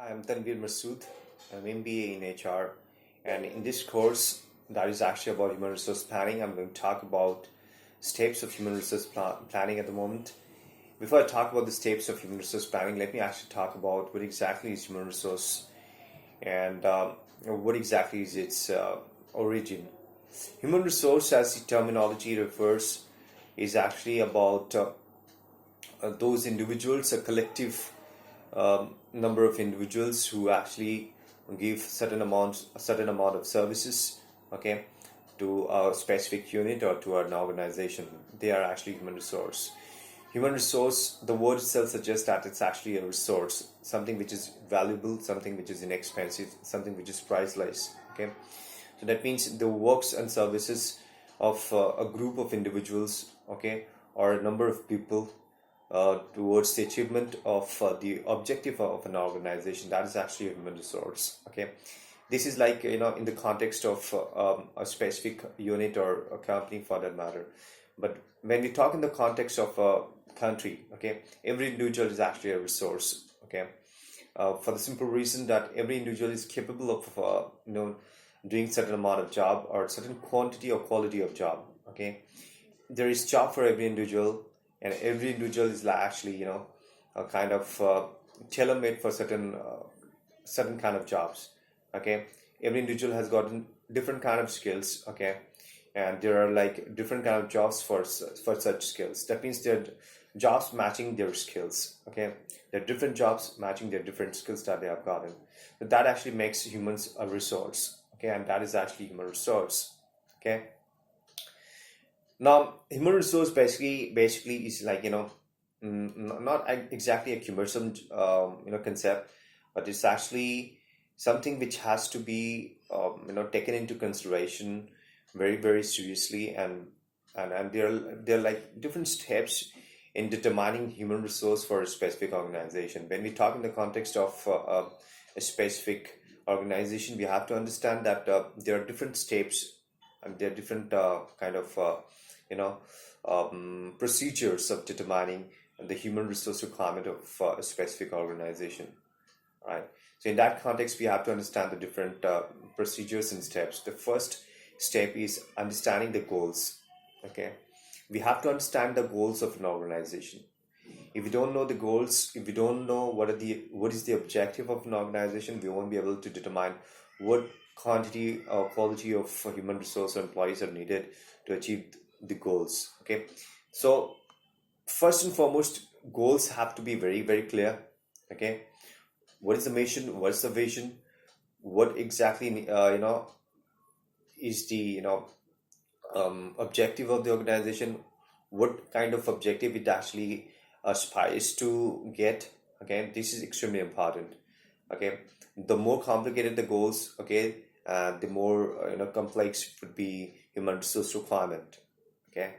I'm Tanvir Masood. I'm MBA in HR, and in this course, that is actually about human resource planning. I'm going to talk about steps of human resource planning at the moment. Before I talk about the steps of human resource planning, let me actually talk about what exactly is human resource and what exactly is its origin. Human resource, as the terminology refers, is actually about those individuals, a collective number of individuals who actually give a certain amount of services, okay, to a specific unit or to an organization. They are actually human resource. Human resource, the word itself suggests that it's actually a resource, something which is valuable, something which is inexpensive, something which is priceless. Okay, so that means the works and services of a group of individuals, okay, or a number of people towards the achievement of the objective of an organization. That is actually a human resource. Okay, this is like, in the context of a specific unit or a company for that matter. But when we talk in the context of a country, okay, every individual is actually a resource. Okay, for the simple reason that every individual is capable of doing certain amount of job or certain quantity or quality of job. Okay, there is job for every individual, and every individual is actually, a kind of tailor made for certain kind of jobs. Okay, every individual has gotten different kind of skills. Okay, and there are like different kind of jobs for such skills. That means there are jobs matching their skills. Okay, there are different jobs matching their different skills that they have gotten. So that actually makes humans a resource. Okay, and that is actually human resource. Okay, now human resource basically is like, not exactly a cumbersome concept, but it's actually something which has to be taken into consideration very seriously. And there are like different steps in determining human resource for a specific organization. When we talk in the context of a specific organization, we have to understand that there are different steps, and there are different kind of you know procedures of determining the human resource requirement of a specific organization, right? So in that context, we have to understand the different procedures and steps. The first step is understanding the goals. Okay, we have to understand the goals of an organization. If we don't know the goals, if we don't know what is the objective of an organization, we won't be able to determine what quantity or quality of human resource or employees are needed to achieve the goals. Okay, so first and foremost, goals have to be very clear. Okay, what is the mission, what is the vision, what exactly is the objective of the organization, what kind of objective it actually aspires to get. Okay, this is extremely important. Okay, the more complicated the goals, okay, the more complex would be human resource requirement. Okay,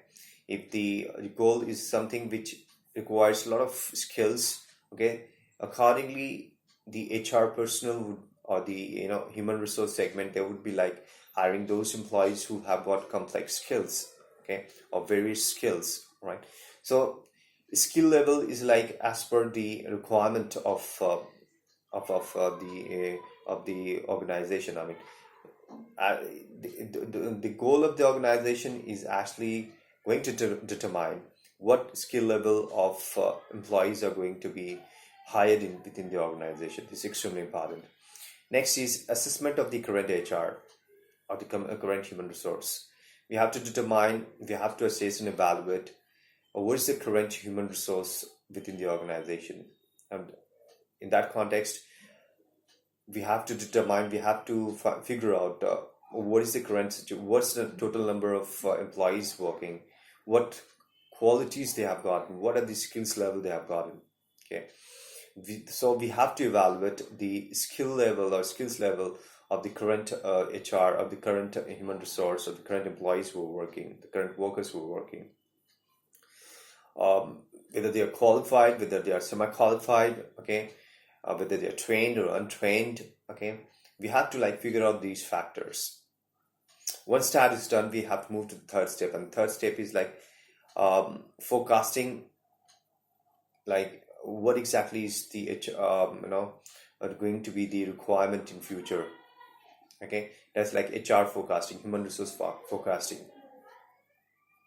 if the goal is something which requires a lot of skills, okay, accordingly the HR personnel would, or the human resource segment, they would be like hiring those employees who have got complex skills, okay, or various skills, right? So skill level is like as per the requirement of the organization. I mean, uh, the goal of the organization is actually going to determine what skill level of employees are going to be hired in within the organization. This is extremely important. Next is assessment of the current HR, or the current human resource. We have to determine, we have to assess and evaluate what is the current human resource within the organization. And in that context, we have to determine, we have to figure out what is the current situation, what's the total number of employees working, what qualities they have gotten, what are the skills level they have gotten. Okay, so we have to evaluate the skill level or skills level of the current HR, of the current human resource, of the current employees who are working, the current workers who are working, whether they are qualified, whether they are semi-qualified, okay, whether they are trained or untrained. Okay, we have to like figure out these factors. Once that is done, we have to move to the third step, and the third step is like forecasting, like what exactly is the are going to be the requirement in future. Okay, that's like HR forecasting, human resource forecasting.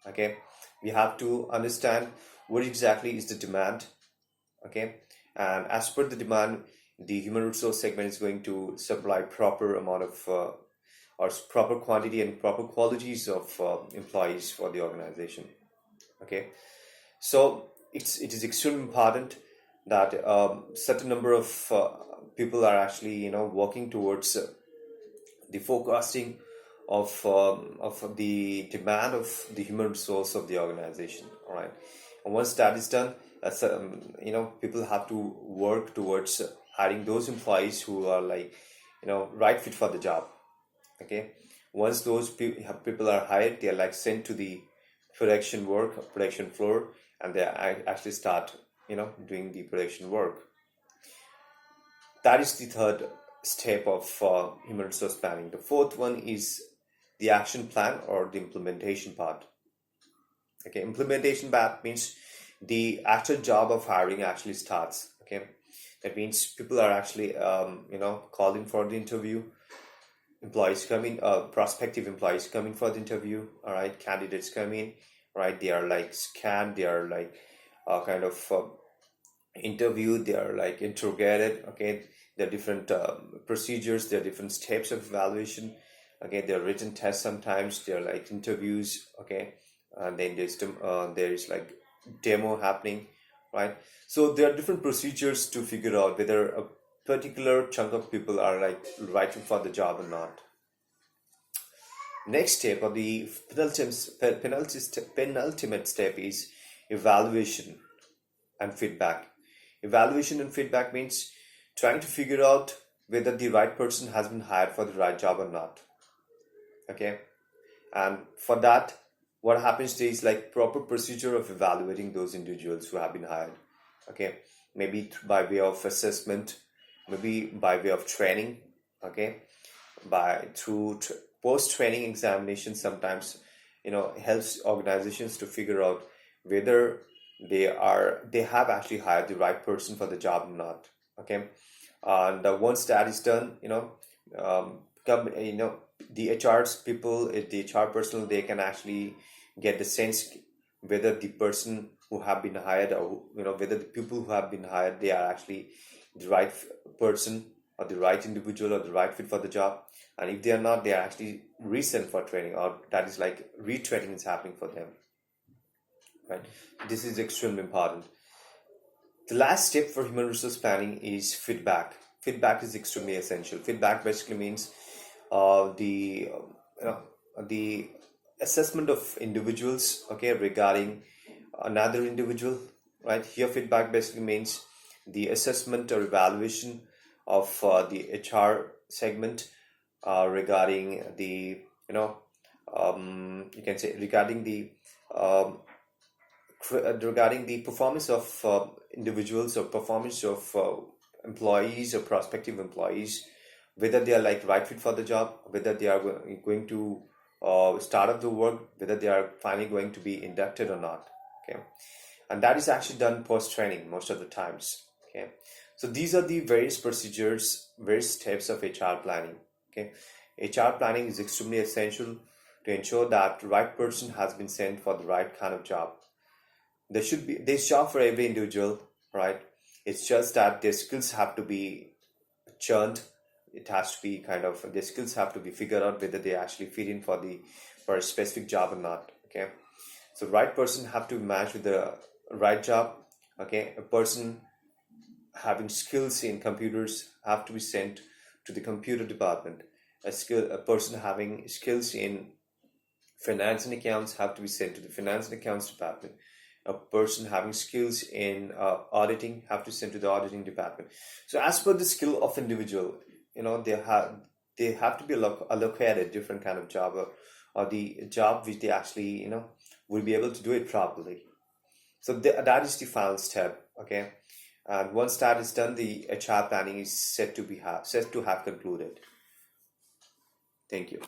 Okay, we have to understand what exactly is the demand. Okay, and as per the demand, the human resource segment is going to supply proper amount of or proper quantity and proper qualities of employees for the organization. Okay, so it is extremely important that certain number of people are actually working towards the forecasting of the demand of the human resource of the organization. All right, and once that is done, that's people have to work towards hiring those employees who are like right fit for the job. Okay, once those people are hired, they are like sent to the production floor, and they actually start doing the production work. That is the third step of human resource planning. The fourth one is the action plan or the implementation part. Okay, implementation part means the actual job of hiring actually starts. Okay, that means people are actually calling for the interview. Employees come in, prospective employees come in for the interview. All right, candidates come in. Right, they are like scanned. They are like kind of interviewed. They are like interrogated. Okay, there are different procedures. There are different steps of evaluation. Okay, there are written tests sometimes. There are like interviews. Okay, and then there is like demo happening. Right, so there are different procedures to figure out whether a particular chunk of people are like right for the job or not. Next step, or the penultimate step, is evaluation and feedback. Evaluation and feedback means trying to figure out whether the right person has been hired for the right job or not. Okay, and for that, what happens is like proper procedure of evaluating those individuals who have been hired. Okay, maybe by way of assessment, maybe by way of training. Okay, by through post training examinations sometimes helps organizations to figure out whether they have actually hired the right person for the job or not. Okay, and once that is done, come the HR's people, the HR personnel, they can actually get the sense whether the person who have been hired, or whether the people who have been hired, they are actually the right person or the right individual or the right fit for the job. And if they are not, they are actually resent for training, or that is like retraining is happening for them. Right, this is extremely important. The last step for human resource planning is feedback. Feedback is extremely essential. Feedback basically means the assessment of individuals, okay, regarding another individual. Right, here feedback basically means the assessment or evaluation of the HR segment regarding the you can say regarding the um, regarding the performance of individuals, or performance of employees or prospective employees, whether they are like right fit for the job, whether they are going to start up the work, whether they are finally going to be inducted or not. Okay, and that is actually done post training most of the times. Okay, so these are the various procedures, various steps of HR planning. Okay, HR planning is extremely essential to ensure that the right person has been sent for the right kind of job. There's job for every individual, right? It's just that their skills have to be churned. It has to be kind of, their skills have to be figured out whether they actually fit in for a specific job or not. Okay, so right person have to match with the right job. Okay, a person having skills in computers have to be sent to the computer department. A person having skills in finance and accounts have to be sent to the finance and accounts department. A person having skills in auditing have to send to the auditing department. So as per the skill of individual, they have to be allocated different kind of job, or the job which they actually will be able to do it properly. So that is the final step. Okay, and once that is done, the HR planning is set to have concluded. Thank you.